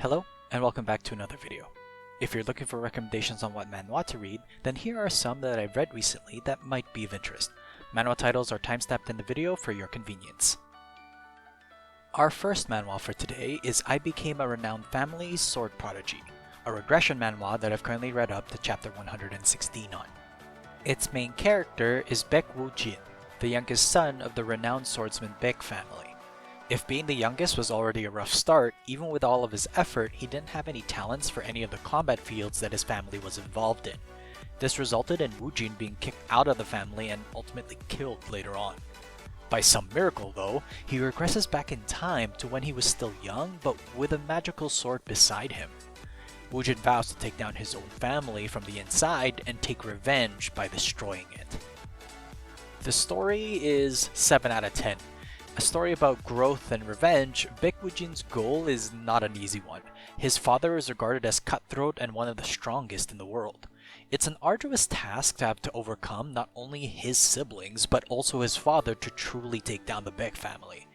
Hello, and welcome back to another video. If you're looking for recommendations on what manhwa to read, then here are some that I've read recently that might be of interest. Manhwa titles are time-stamped in the video for your convenience. Our first manhwa for today is I Became a Renowned Family's Sword Prodigy, a regression manhwa that I've currently read up to chapter 116 on. Its main character is Baek Woo-jin, the youngest son of the renowned swordsman Baek family. If being the youngest was already a rough start, even with all of his effort, he didn't have any talents for any of the combat fields that his family was involved in. This resulted in Woo-jin being kicked out of the family and ultimately killed later on. By some miracle though, he regresses back in time to when he was still young, but with a magical sword beside him. Woo-jin vows to take down his own family from the inside and take revenge by destroying it. The story is 7 out of 10. A story about growth and revenge, Baek Woo-jin's goal is not an easy one. His father is regarded as cutthroat and one of the strongest in the world. It's an arduous task to have to overcome not only his siblings, but also his father to truly take down the Baek family.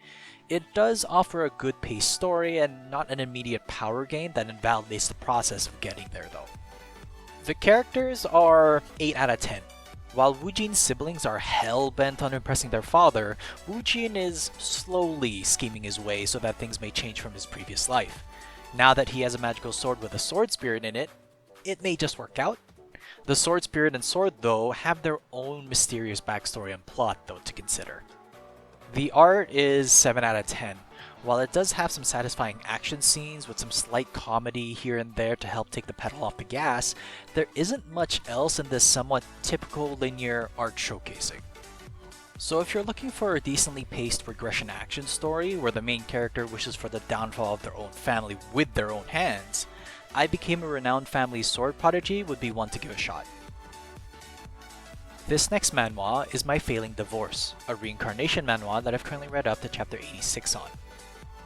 It does offer a good paced story and not an immediate power gain that invalidates the process of getting there though. The characters are 8 out of 10. While Woo-jin's siblings are hell-bent on impressing their father, Woo-jin is slowly scheming his way so that things may change from his previous life. Now that he has a magical sword with a sword spirit in it, it may just work out. The sword spirit and sword, though, have their own mysterious backstory and plot, though, to consider. The art is 7 out of 10. While it does have some satisfying action scenes with some slight comedy here and there to help take the pedal off the gas, there isn't much else in this somewhat typical linear art showcasing. So if you're looking for a decently paced regression action story where the main character wishes for the downfall of their own family with their own hands, I Became a Renowned Family's Sword Prodigy would be one to give a shot. This next manhwa is My Failing Divorce, a reincarnation manhwa that I've currently read up to chapter 86 on.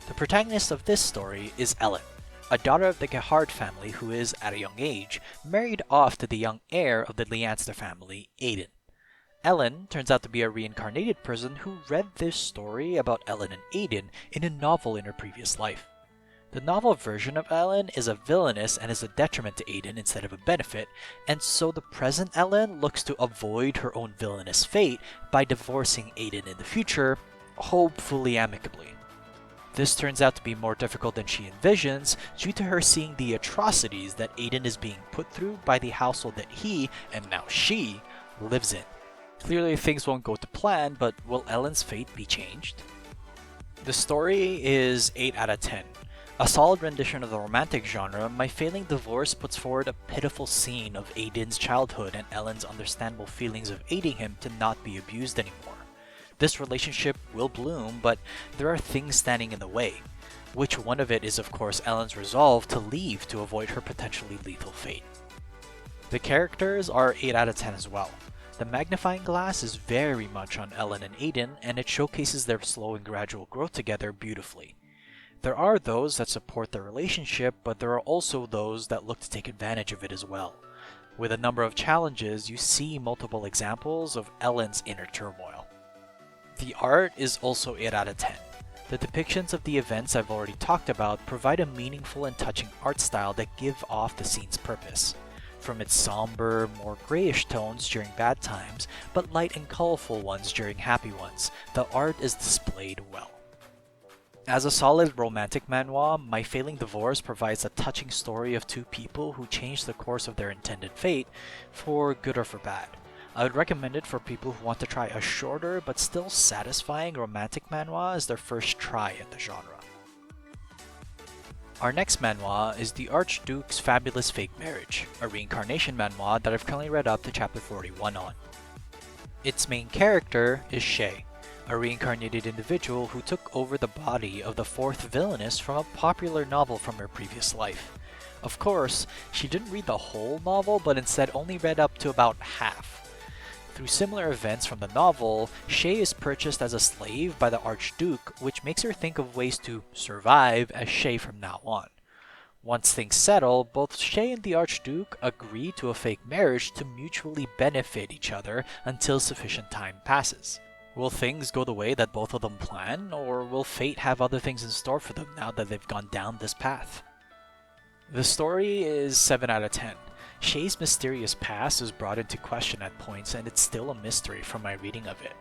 The protagonist of this story is Ellen, a daughter of the Gehard family who is, at a young age, married off to the young heir of the Lianster family, Aiden. Ellen turns out to be a reincarnated person who read this story about Ellen and Aiden in a novel in her previous life. The novel version of Ellen is a villainess and is a detriment to Aiden instead of a benefit, and so the present Ellen looks to avoid her own villainous fate by divorcing Aiden in the future, hopefully amicably. This turns out to be more difficult than she envisions due to her seeing the atrocities that Aiden is being put through by the household that he, and now she, lives in. Clearly things won't go to plan, but will Ellen's fate be changed? The story is 8 out of 10. A solid rendition of the romantic genre, My Failing Divorce puts forward a pitiful scene of Aiden's childhood and Ellen's understandable feelings of aiding him to not be abused anymore. This relationship will bloom, but there are things standing in the way. Which one of it is of course Ellen's resolve to leave to avoid her potentially lethal fate. The characters are 8 out of 10 as well. The magnifying glass is very much on Ellen and Aiden, and it showcases their slow and gradual growth together beautifully. There are those that support their relationship, but there are also those that look to take advantage of it as well. With a number of challenges, you see multiple examples of Ellen's inner turmoil. The art is also 8 out of 10. The depictions of the events I've already talked about provide a meaningful and touching art style that give off the scene's purpose. From its somber, more grayish tones during bad times, but light and colorful ones during happy ones, the art is displayed well. As a solid romantic manhwa, My Failing Divorce provides a touching story of two people who change the course of their intended fate, for good or for bad. I would recommend it for people who want to try a shorter but still satisfying romantic manhwa as their first try at the genre. Our next manhwa is The Archduke's Fabulous Fake Marriage, a reincarnation manhwa that I've currently read up to chapter 41 on. Its main character is Shay, a reincarnated individual who took over the body of the fourth villainess from a popular novel from her previous life. Of course, she didn't read the whole novel, but instead only read up to about half. Through similar events from the novel, Shay is purchased as a slave by the Archduke, which makes her think of ways to survive as Shay from now on. Once things settle, both Shay and the Archduke agree to a fake marriage to mutually benefit each other until sufficient time passes. Will things go the way that both of them plan, or will fate have other things in store for them now that they've gone down this path? The story is 7 out of 10. Shay's mysterious past is brought into question at points, and it's still a mystery from my reading of it.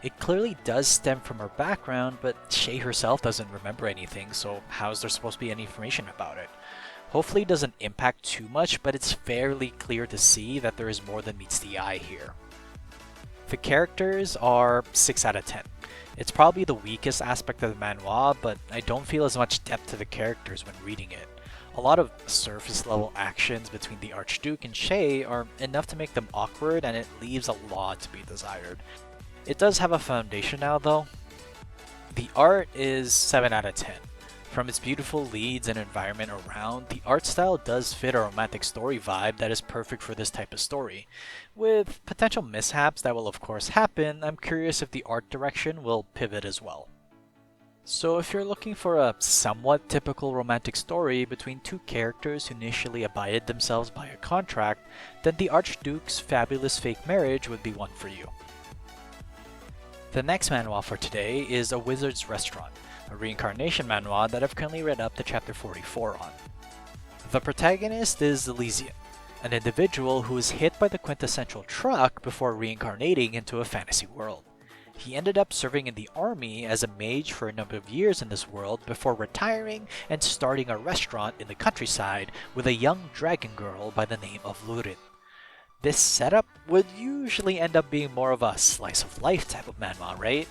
It clearly does stem from her background, but Shay herself doesn't remember anything, so how is there supposed to be any information about it? Hopefully it doesn't impact too much, but it's fairly clear to see that there is more than meets the eye here. The characters are 6 out of 10. It's probably the weakest aspect of the manhwa, but I don't feel as much depth to the characters when reading it. A lot of surface level actions between the Archduke and Shay are enough to make them awkward, and it leaves a lot to be desired. It does have a foundation now though. The art is 7 out of 10. From its beautiful leads and environment around, the art style does fit a romantic story vibe that is perfect for this type of story. With potential mishaps that will of course happen, I'm curious if the art direction will pivot as well. So if you're looking for a somewhat typical romantic story between two characters who initially abided themselves by a contract, then the Archduke's fabulous fake marriage would be one for you. The next manhwa for today is A Wizard's Restaurant, a reincarnation manhwa that I've currently read up to chapter 44 on. The protagonist is Elysian, an individual who is hit by the quintessential truck before reincarnating into a fantasy world. He ended up serving in the army as a mage for a number of years in this world before retiring and starting a restaurant in the countryside with a young dragon girl by the name of Lurin. This setup would usually end up being more of a slice of life type of manhwa, right?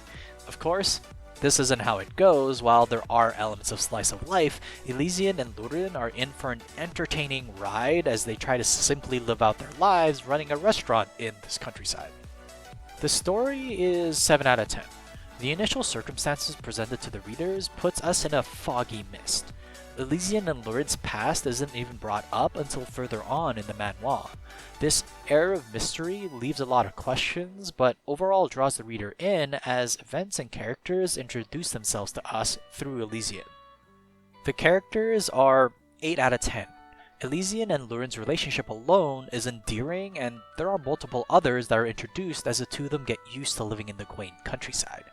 Of course, this isn't how it goes. While there are elements of slice of life, Elysian and Lurin are in for an entertaining ride as they try to simply live out their lives running a restaurant in this countryside. The story is 7 out of 10. The initial circumstances presented to the readers puts us in a foggy mist. Elysian and Lurin's past isn't even brought up until further on in the manhwa. This air of mystery leaves a lot of questions, but overall draws the reader in as events and characters introduce themselves to us through Elysian. The characters are 8 out of 10. Elysian and Lurin's relationship alone is endearing, and there are multiple others that are introduced as the two of them get used to living in the quaint countryside.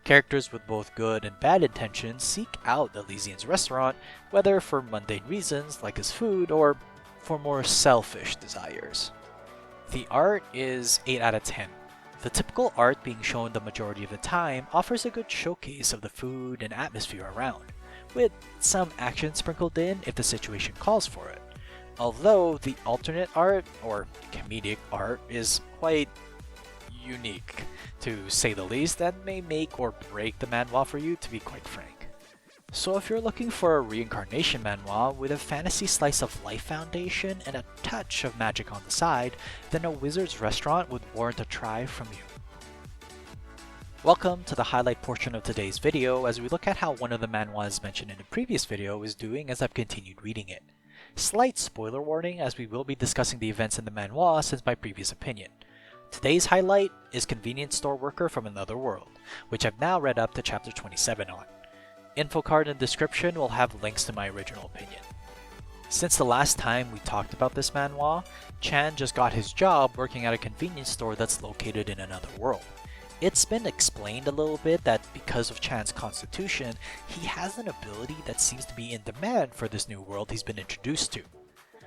Characters with both good and bad intentions seek out Elysian's restaurant, whether for mundane reasons like his food or for more selfish desires. The art is 8 out of 10. The typical art being shown the majority of the time offers a good showcase of the food and atmosphere around, with some action sprinkled in if the situation calls for it. Although the alternate art, or comedic art, is quite unique, to say the least, and may make or break the manhwa for you, to be quite frank. So if you're looking for a reincarnation manhwa with a fantasy slice of life foundation and a touch of magic on the side, then A Wizard's Restaurant would warrant a try from you. Welcome to the highlight portion of today's video as we look at how one of the manhwas mentioned in the previous video is doing as I've continued reading it. Slight spoiler warning as we will be discussing the events in the manhwa since my previous opinion. Today's highlight is Convenience Store Worker from Another World, which I've now read up to chapter 27 on. Info card and description will have links to my original opinion. Since the last time we talked about this manhwa, Chan just got his job working at a convenience store that's located in another world. It's been explained a little bit that because of Chan's constitution, he has an ability that seems to be in demand for this new world he's been introduced to.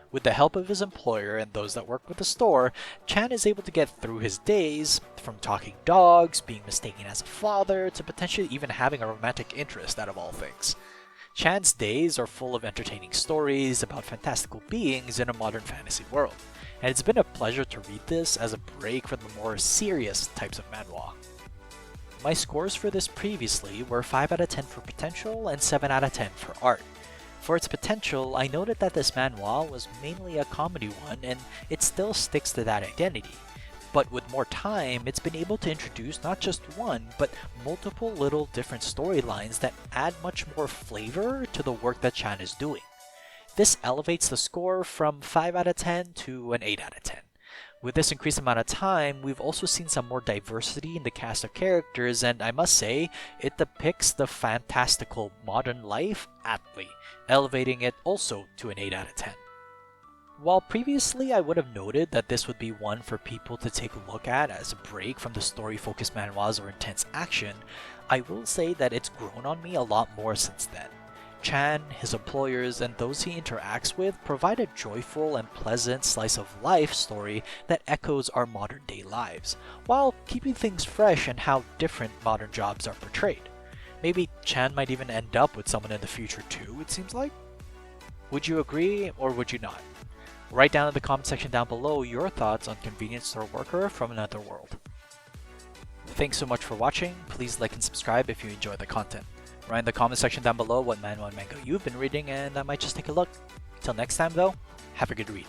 With the help of his employer and those that work with the store, Chan is able to get through his days, from talking dogs, being mistaken as a father, to potentially even having a romantic interest out of all things. Chan's days are full of entertaining stories about fantastical beings in a modern fantasy world, and it's been a pleasure to read this as a break from the more serious types of manhwa. My scores for this previously were 5 out of 10 for potential and 7 out of 10 for art. For its potential, I noted that this manhwa was mainly a comedy one, and it still sticks to that identity. But with more time, it's been able to introduce not just one, but multiple little different storylines that add much more flavor to the work that Chan is doing. This elevates the score from 5 out of 10 to an 8 out of 10. With this increased amount of time, we've also seen some more diversity in the cast of characters, and I must say, it depicts the fantastical modern life aptly, elevating it also to an 8 out of 10. While previously I would have noted that this would be one for people to take a look at as a break from the story-focused manhwas or intense action, I will say that it's grown on me a lot more since then. Chan, his employers, and those he interacts with provide a joyful and pleasant slice of life story that echoes our modern day lives, while keeping things fresh and how different modern jobs are portrayed. Maybe Chan might even end up with someone in the future too, it seems like? Would you agree or would you not? Write down in the comment section down below your thoughts on convenience store worker from another world. Thanks so much for watching. Please like and subscribe if you enjoy the content. Write in the comment section down below what manhwa and manga you've been reading and I might just take a look. Till next time though, have a good read.